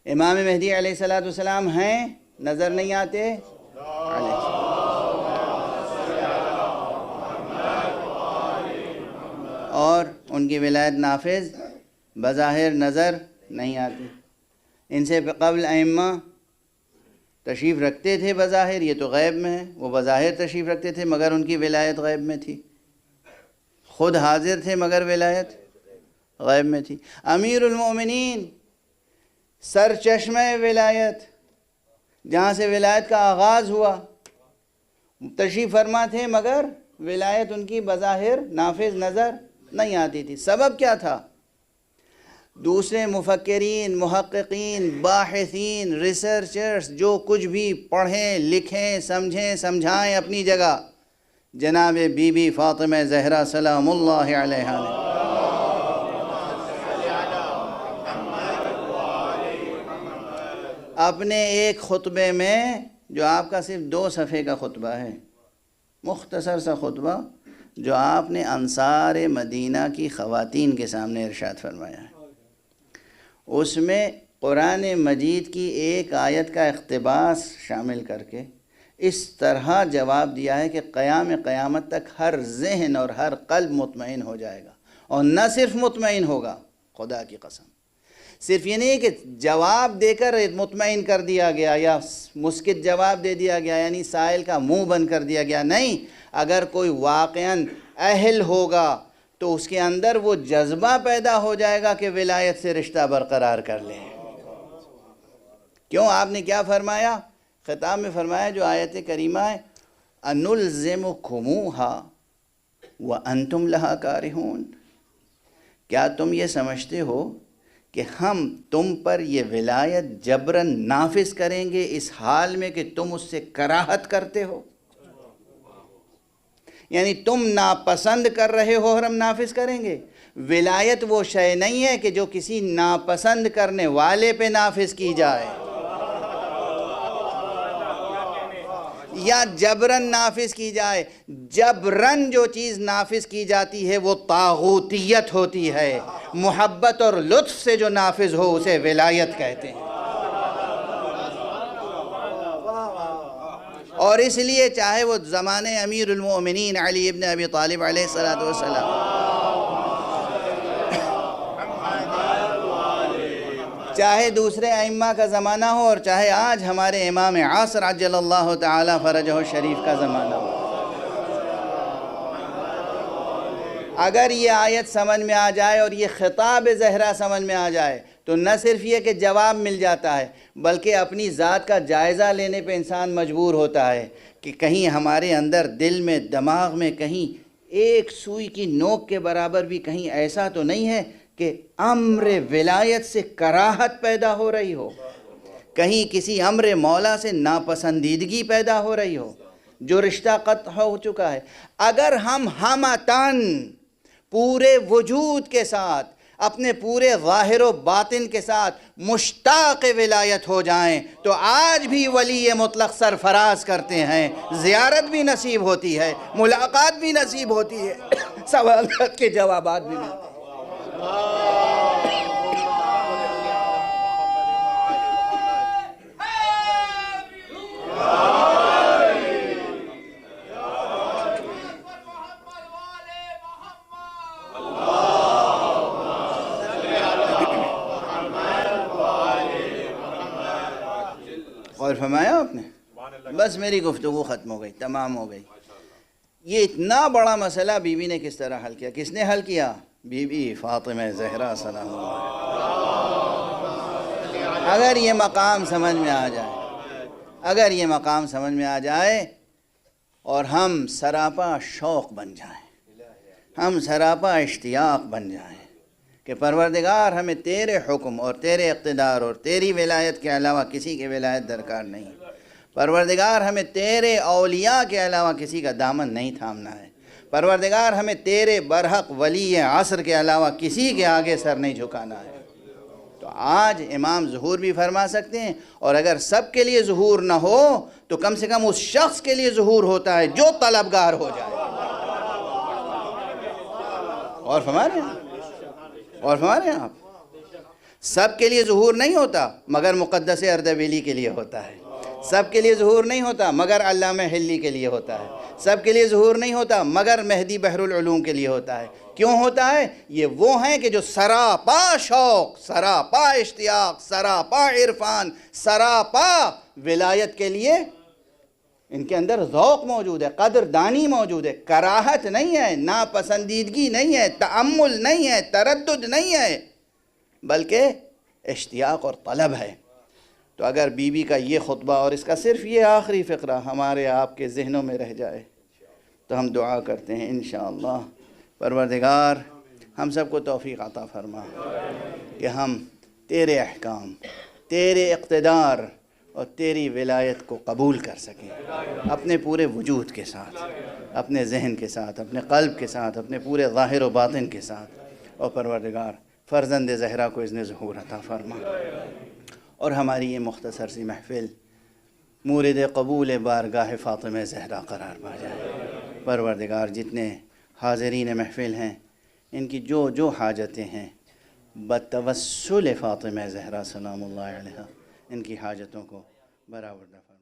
امام مہدی علیہ السلام ہیں، نظر نہیں آتے؟ اور ان کی ولایت نافذ بظاہر نظر نہیں آتی۔ ان سے قبل ائمہ تشریف رکھتے تھے بظاہر، یہ تو غیب میں ہے، وہ بظاہر تشریف رکھتے تھے مگر ان کی ولایت غیب میں تھی، خود حاضر تھے مگر ولایت غیب میں تھی۔ امیر المومنین سر چشمہ ولایت، جہاں سے ولایت کا آغاز ہوا، تشریف فرما تھے مگر ولایت ان کی بظاہر نافذ نظر نہیں آتی تھی۔ سبب کیا تھا؟ دوسرے مفکرین، محققین، باحثین، ریسرچرز جو کچھ بھی پڑھیں، لکھیں، سمجھیں، سمجھائیں اپنی جگہ، جناب بی بی فاطمہ زہرا سلام اللہ علیہا نے اپنے ایک خطبے میں، جو آپ کا صرف 2 صفحے کا خطبہ ہے، مختصر سا خطبہ، جو آپ نے انصار مدینہ کی خواتین کے سامنے ارشاد فرمایا ہے، اس میں قرآن مجید کی ایک آیت کا اقتباس شامل کر کے اس طرح جواب دیا ہے کہ قیامت تک ہر ذہن اور ہر قلب مطمئن ہو جائے گا، اور نہ صرف مطمئن ہوگا، خدا کی قسم، صرف یہ نہیں کہ جواب دے کر مطمئن کر دیا گیا یا مسکت جواب دے دیا گیا، یعنی سائل کا منہ بند کر دیا گیا، نہیں، اگر کوئی واقعاً اہل ہوگا تو اس کے اندر وہ جذبہ پیدا ہو جائے گا کہ ولایت سے رشتہ برقرار کر لیں۔ کیوں؟ آپ نے کیا فرمایا؟ خطاب میں فرمایا جو آیت کریمہ ہے، أَنُلْزِمُكُمُوهَا وَأَنْتُمْ لَهَا كَارِهُونَ، کیا تم یہ سمجھتے ہو کہ ہم تم پر یہ ولایت جبراً نافذ کریں گے اس حال میں کہ تم اس سے کراہت کرتے ہو؟ یعنی تم ناپسند کر رہے ہو اور ہم نافذ کریں گے؟ ولایت وہ شے نہیں ہے کہ جو کسی ناپسند کرنے والے پہ نافذ کی جائے یا جبراً نافذ کی جائے۔ جبراً جو چیز نافذ کی جاتی ہے وہ طاغوتیت ہوتی ہے، محبت اور لطف سے جو نافذ ہو اسے ولایت کہتے ہیں۔ اور اس لیے چاہے وہ زمانے امیر المؤمنین علی ابن ابی طالب علیہ السلام، چاہے دوسرے ائمہ کا زمانہ ہو، اور چاہے آج ہمارے امام عصر عجل اللہ تعالی فرجہ الشریف کا زمانہ ہو، اگر یہ آیت سمجھ میں آ جائے اور یہ خطاب زہرا سمجھ میں آ جائے تو نہ صرف یہ کہ جواب مل جاتا ہے، بلکہ اپنی ذات کا جائزہ لینے پہ انسان مجبور ہوتا ہے کہ کہیں ہمارے اندر دل میں، دماغ میں کہیں ایک سوئی کی نوک کے برابر بھی کہیں ایسا تو نہیں ہے کہ امر ولایت سے کراہت پیدا ہو رہی ہو، کہیں کسی امر مولا سے ناپسندیدگی پیدا ہو رہی ہو، جو رشتہ قطع ہو چکا ہے۔ اگر ہم ہمتاً پورے وجود کے ساتھ، اپنے پورے ظاہر و باطن کے ساتھ مشتاق ولایت ہو جائیں تو آج بھی ولی مطلق سرفراز کرتے ہیں، زیارت بھی نصیب ہوتی ہے، ملاقات بھی نصیب ہوتی ہے، سوالات کے جوابات بھی ملتے ہیں۔ اور فرمایا آپ نے، بس میری گفتگو ختم ہو گئی، تمام ہو گئی۔ یہ اتنا بڑا مسئلہ بی بی نے کس طرح حل کیا؟ کس نے حل کیا؟ بی بی فاطمہ زہرا سلام اللہ علیہا۔ اگر یہ مقام سمجھ میں آ جائے، اگر یہ مقام سمجھ میں آ جائے اور ہم سراپا شوق بن جائیں، ہم سراپا اشتیاق بن جائیں کہ پروردگار ہمیں تیرے حکم اور تیرے اقتدار اور تیری ولایت کے علاوہ کسی کی ولایت درکار نہیں، پروردگار ہمیں تیرے اولیاء کے علاوہ کسی کا دامن نہیں تھامنا ہے، پروردگار ہمیں تیرے برحق ولی عصر کے علاوہ کسی کے آگے سر نہیں جھکانا ہے، تو آج امام ظہور بھی فرما سکتے ہیں، اور اگر سب کے لیے ظہور نہ ہو تو کم سے کم اس شخص کے لیے ظہور ہوتا ہے جو طلبگار ہو جائے۔ اور فرما رہے ہیں آپ، سب کے لیے ظہور نہیں ہوتا مگر مقدس اردبیلی کے لیے ہوتا ہے، سب کے لیے ظہور نہیں ہوتا مگر علامہ حلی کے لیے ہوتا ہے، سب کے لیے ظہور نہیں ہوتا مگر مہدی بحر العلوم کے لیے ہوتا ہے۔ کیوں ہوتا ہے؟ یہ وہ ہیں کہ جو سراپا شوق، سراپا اشتیاق، سراپا عرفان، سراپا ولایت کے لیے ان کے اندر ذوق موجود ہے، قدردانی موجود ہے، کراہت نہیں ہے، ناپسندیدگی نہیں ہے، تأمل نہیں ہے، تردد نہیں ہے، بلکہ اشتیاق اور طلب ہے۔ تو اگر بی بی کا یہ خطبہ اور اس کا صرف یہ آخری فقرہ ہمارے آپ کے ذہنوں میں رہ جائے تو ہم دعا کرتے ہیں انشاءاللہ پروردگار ہم سب کو توفیق عطا فرما کہ ہم تیرے احکام، تیرے اقتدار اور تیری ولایت کو قبول کر سکیں اپنے پورے وجود کے ساتھ، اپنے ذہن کے ساتھ، اپنے قلب کے ساتھ، اپنے پورے ظاہر و باطن کے ساتھ۔ اور پروردگار فرزند زہرا کو اذن ظہور عطا فرما، اور ہماری یہ مختصر سی محفل مورد قبول بارگاہ فاطمہ زہرا قرار پا جائے۔ پروردگار جتنے حاضرین محفل ہیں ان کی جو جو حاجتیں ہیں بتوسل فاطمہ زہرا سلام اللہ علیہا ان کی حاجتوں کو برابر دفع